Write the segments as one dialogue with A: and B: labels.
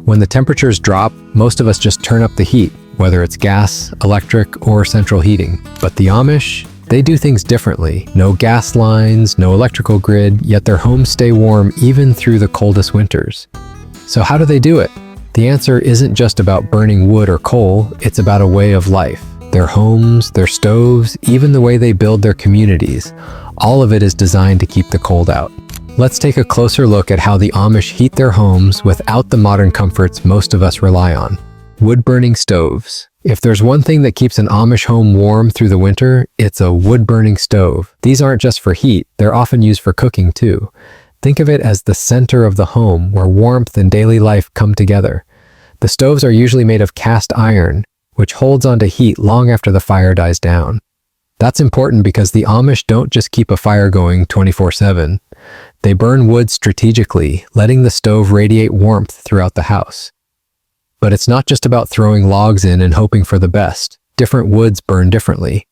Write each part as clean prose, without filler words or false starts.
A: When the temperatures drop, most of us just turn up the heat, whether it's gas, electric, or central heating. But the Amish, they do things differently. No gas lines, no electrical grid, yet their homes stay warm even through the coldest winters. So how do they do it? The answer isn't just about burning wood or coal, it's about a way of life. Their homes, their stoves, even the way they build their communities, all of it is designed to keep the cold out. Let's take a closer look at how the Amish heat their homes without the modern comforts most of us rely on. Wood-burning stoves. If there's one thing that keeps an Amish home warm through the winter, it's a wood-burning stove. These aren't just for heat, they're often used for cooking too. Think of it as the center of the home where warmth and daily life come together. The stoves are usually made of cast iron, which holds onto heat long after the fire dies down. That's important because the Amish don't just keep a fire going 24/7. They burn wood strategically, letting the stove radiate warmth throughout the house. But it's not just about throwing logs in and hoping for the best. Different woods burn differently.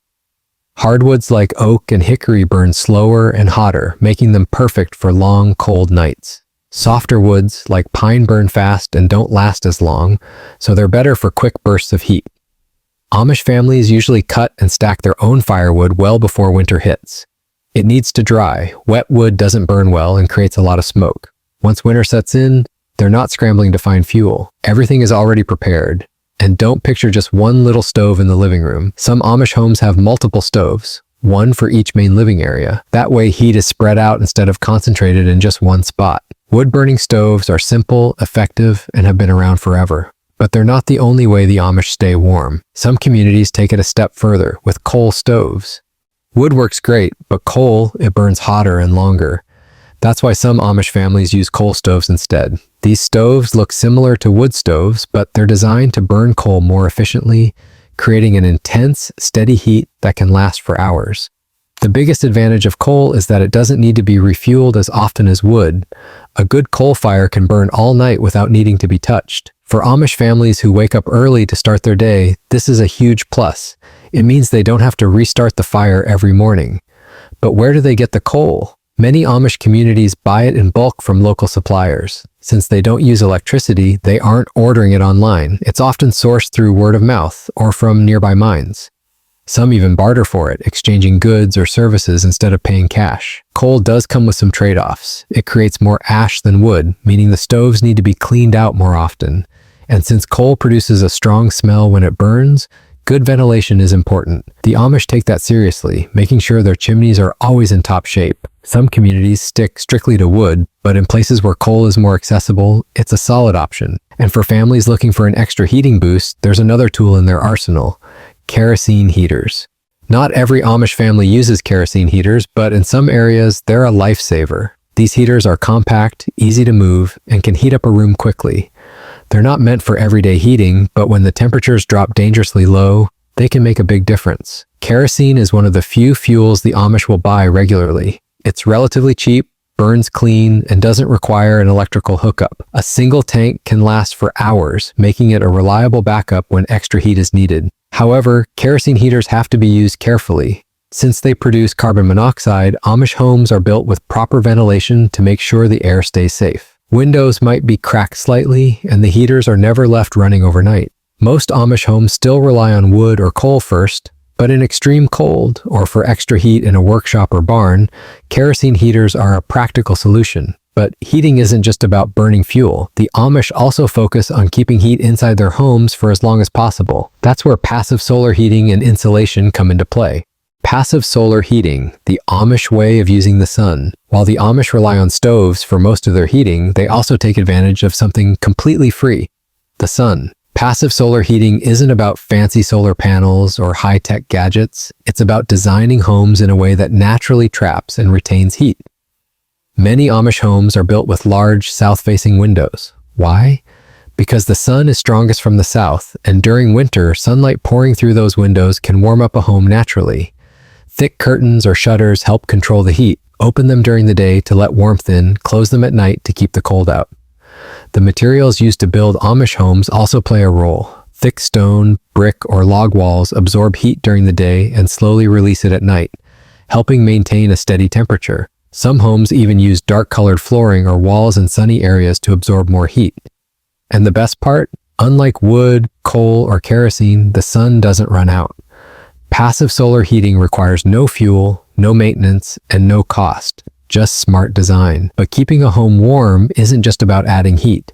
A: Hardwoods like oak and hickory burn slower and hotter, making them perfect for long, cold nights. Softer woods like pine burn fast and don't last as long, so they're better for quick bursts of heat. Amish families usually cut and stack their own firewood well before winter hits. It needs to dry. Wet wood doesn't burn well and creates a lot of smoke. Once winter sets in, they're not scrambling to find fuel. Everything is already prepared. And don't picture just one little stove in the living room. Some Amish homes have multiple stoves, one for each main living area. That way heat is spread out instead of concentrated in just one spot. Wood-burning stoves are simple, effective, and have been around forever. But they're not the only way the Amish stay warm. Some communities take it a step further with coal stoves. Wood works great, but coal, it burns hotter and longer. That's why some Amish families use coal stoves instead. These stoves look similar to wood stoves, but they're designed to burn coal more efficiently, creating an intense, steady heat that can last for hours. The biggest advantage of coal is that it doesn't need to be refueled as often as wood. A good coal fire can burn all night without needing to be touched. For Amish families who wake up early to start their day, this is a huge plus. It means they don't have to restart the fire every morning. But where do they get the coal? Many Amish communities buy it in bulk from local suppliers. Since they don't use electricity, they aren't ordering it online. It's often sourced through word of mouth or from nearby mines. Some even barter for it, exchanging goods or services instead of paying cash. Coal does come with some trade-offs. It creates more ash than wood, meaning the stoves need to be cleaned out more often. And since coal produces a strong smell when it burns, good ventilation is important. The Amish take that seriously, making sure their chimneys are always in top shape. Some communities stick strictly to wood, but in places where coal is more accessible, it's a solid option. And for families looking for an extra heating boost, there's another tool in their arsenal: kerosene heaters. Not every Amish family uses kerosene heaters, but in some areas, they're a lifesaver. These heaters are compact, easy to move, and can heat up a room quickly. They're not meant for everyday heating, but when the temperatures drop dangerously low, they can make a big difference. Kerosene is one of the few fuels the Amish will buy regularly. It's relatively cheap, burns clean, and doesn't require an electrical hookup. A single tank can last for hours, making it a reliable backup when extra heat is needed. However, kerosene heaters have to be used carefully. Since they produce carbon monoxide, Amish homes are built with proper ventilation to make sure the air stays safe. Windows might be cracked slightly, and the heaters are never left running overnight. Most Amish homes still rely on wood or coal first, but in extreme cold, or for extra heat in a workshop or barn, kerosene heaters are a practical solution. But heating isn't just about burning fuel. The Amish also focus on keeping heat inside their homes for as long as possible. That's where passive solar heating and insulation come into play. Passive solar heating, the Amish way of using the sun. While the Amish rely on stoves for most of their heating, they also take advantage of something completely free: the sun. Passive solar heating isn't about fancy solar panels or high-tech gadgets. It's about designing homes in a way that naturally traps and retains heat. Many Amish homes are built with large south-facing windows. Why? Because the sun is strongest from the south, and during winter, sunlight pouring through those windows can warm up a home naturally. Thick curtains or shutters help control the heat. Open them during the day to let warmth in, close them at night to keep the cold out. The materials used to build Amish homes also play a role. Thick stone, brick, or log walls absorb heat during the day and slowly release it at night, helping maintain a steady temperature. Some homes even use dark-colored flooring or walls in sunny areas to absorb more heat. And the best part? Unlike wood, coal, or kerosene, the sun doesn't run out. Passive solar heating requires no fuel, no maintenance, and no cost, just smart design. But keeping a home warm isn't just about adding heat.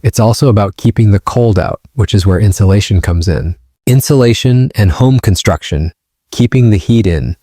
A: It's also about keeping the cold out, which is where insulation comes in. Insulation and home construction, keeping the heat in.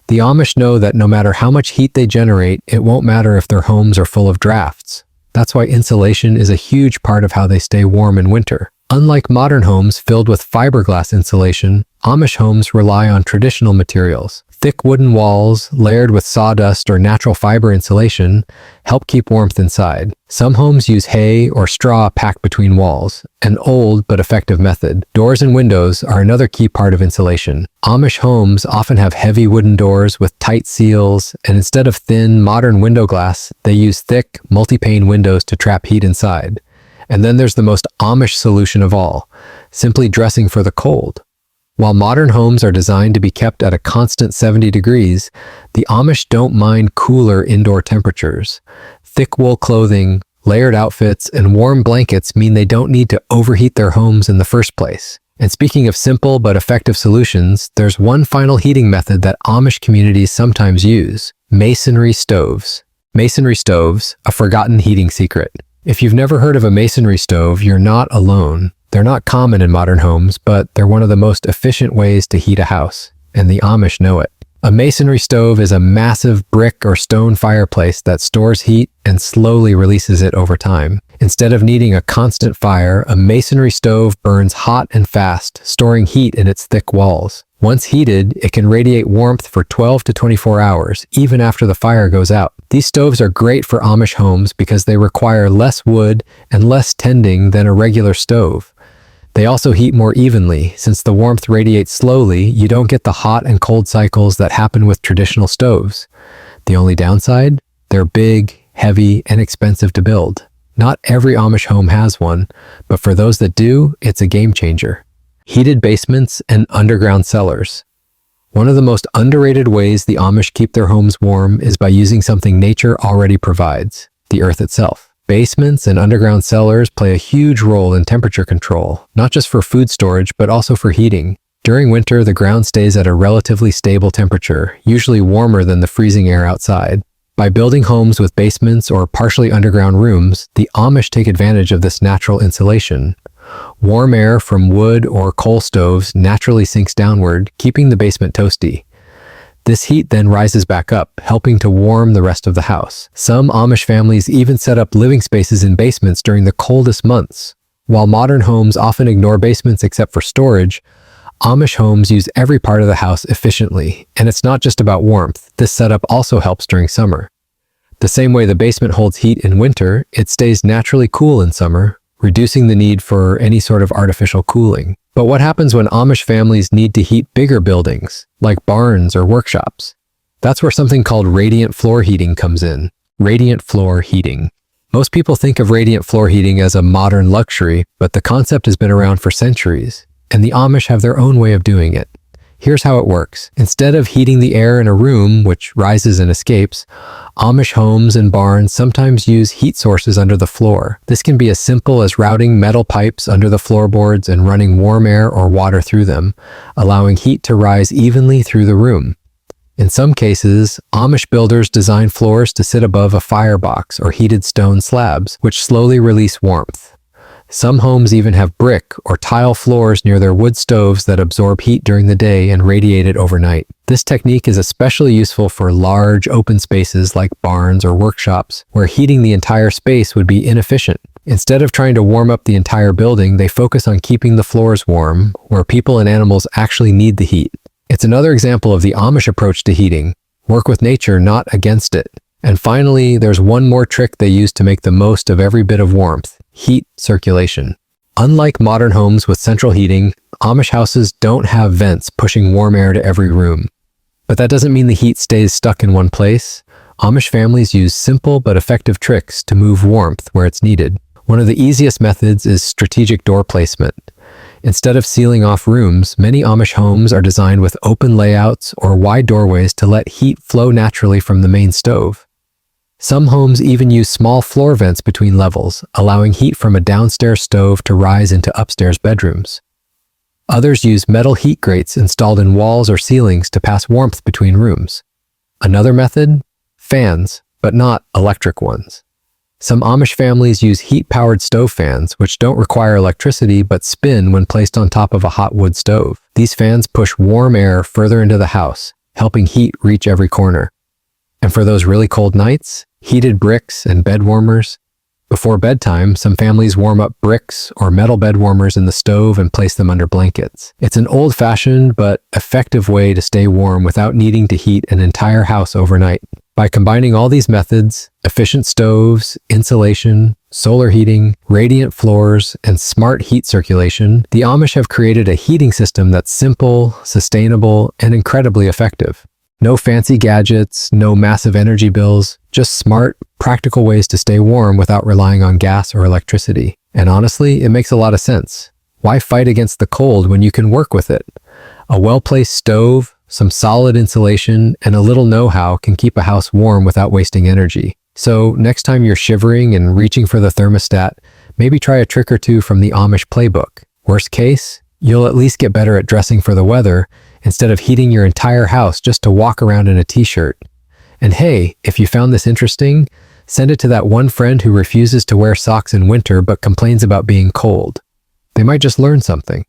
A: The Amish know that no matter how much heat they generate, it won't matter if their homes are full of drafts. That's why insulation is a huge part of how they stay warm in winter. Unlike modern homes filled with fiberglass insulation, Amish homes rely on traditional materials. Thick wooden walls, layered with sawdust or natural fiber insulation, help keep warmth inside. Some homes use hay or straw packed between walls, an old but effective method. Doors and windows are another key part of insulation. Amish homes often have heavy wooden doors with tight seals, and instead of thin, modern window glass, they use thick, multi-pane windows to trap heat inside. And then there's the most Amish solution of all, simply dressing for the cold. While modern homes are designed to be kept at a constant 70 degrees, the Amish don't mind cooler indoor temperatures. Thick wool clothing, layered outfits, and warm blankets mean they don't need to overheat their homes in the first place. And speaking of simple but effective solutions, there's one final heating method that Amish communities sometimes use: masonry stoves. Masonry stoves, a forgotten heating secret. If you've never heard of a masonry stove, you're not alone. They're not common in modern homes, but they're one of the most efficient ways to heat a house, and the Amish know it. A masonry stove is a massive brick or stone fireplace that stores heat and slowly releases it over time. Instead of needing a constant fire, a masonry stove burns hot and fast, storing heat in its thick walls. Once heated, it can radiate warmth for 12 to 24 hours, even after the fire goes out. These stoves are great for Amish homes because they require less wood and less tending than a regular stove. They also heat more evenly. Since the warmth radiates slowly, you don't get the hot and cold cycles that happen with traditional stoves. The only downside? They're big, heavy, and expensive to build. Not every Amish home has one, but for those that do, it's a game changer. Heated basements and underground cellars. One of the most underrated ways the Amish keep their homes warm is by using something nature already provides: the earth itself. Basements and underground cellars play a huge role in temperature control, not just for food storage, but also for heating. During winter, the ground stays at a relatively stable temperature, usually warmer than the freezing air outside. By building homes with basements or partially underground rooms, the Amish take advantage of this natural insulation. Warm air from wood or coal stoves naturally sinks downward, keeping the basement toasty. This heat then rises back up, helping to warm the rest of the house. Some Amish families even set up living spaces in basements during the coldest months. While modern homes often ignore basements except for storage, Amish homes use every part of the house efficiently, and it's not just about warmth. This setup also helps during summer. The same way the basement holds heat in winter, it stays naturally cool in summer, reducing the need for any sort of artificial cooling. But what happens when Amish families need to heat bigger buildings, like barns or workshops? That's where something called radiant floor heating comes in. Radiant floor heating. Most people think of radiant floor heating as a modern luxury, but the concept has been around for centuries, and the Amish have their own way of doing it. Here's how it works. Instead of heating the air in a room, which rises and escapes, Amish homes and barns sometimes use heat sources under the floor. This can be as simple as routing metal pipes under the floorboards and running warm air or water through them, allowing heat to rise evenly through the room. In some cases, Amish builders design floors to sit above a firebox or heated stone slabs, which slowly release warmth. Some homes even have brick or tile floors near their wood stoves that absorb heat during the day and radiate it overnight. This technique is especially useful for large open spaces like barns or workshops, where heating the entire space would be inefficient. Instead of trying to warm up the entire building, they focus on keeping the floors warm, where people and animals actually need the heat. It's another example of the Amish approach to heating. Work with nature, not against it. And finally, there's one more trick they use to make the most of every bit of warmth: heat circulation. Unlike modern homes with central heating, Amish houses don't have vents pushing warm air to every room. But that doesn't mean the heat stays stuck in one place. Amish families use simple but effective tricks to move warmth where it's needed. One of the easiest methods is strategic door placement. Instead of sealing off rooms, many Amish homes are designed with open layouts or wide doorways to let heat flow naturally from the main stove. Some homes even use small floor vents between levels, allowing heat from a downstairs stove to rise into upstairs bedrooms. Others use metal heat grates installed in walls or ceilings to pass warmth between rooms. Another method? Fans, but not electric ones. Some Amish families use heat-powered stove fans, which don't require electricity but spin when placed on top of a hot wood stove. These fans push warm air further into the house, helping heat reach every corner. And for those really cold nights, heated bricks and bed warmers. Before bedtime, some families warm up bricks or metal bed warmers in the stove and place them under blankets. It's an old-fashioned but effective way to stay warm without needing to heat an entire house overnight. By combining all these methods, efficient stoves, insulation, solar heating, radiant floors, and smart heat circulation, the Amish have created a heating system that's simple, sustainable, and incredibly effective. No fancy gadgets, no massive energy bills, just smart, practical ways to stay warm without relying on gas or electricity. And honestly, it makes a lot of sense. Why fight against the cold when you can work with it? A well-placed stove, some solid insulation, and a little know-how can keep a house warm without wasting energy. So next time you're shivering and reaching for the thermostat, maybe try a trick or two from the Amish playbook. Worst case, you'll at least get better at dressing for the weather instead of heating your entire house just to walk around in a t-shirt. And hey, if you found this interesting, send it to that one friend who refuses to wear socks in winter but complains about being cold. They might just learn something.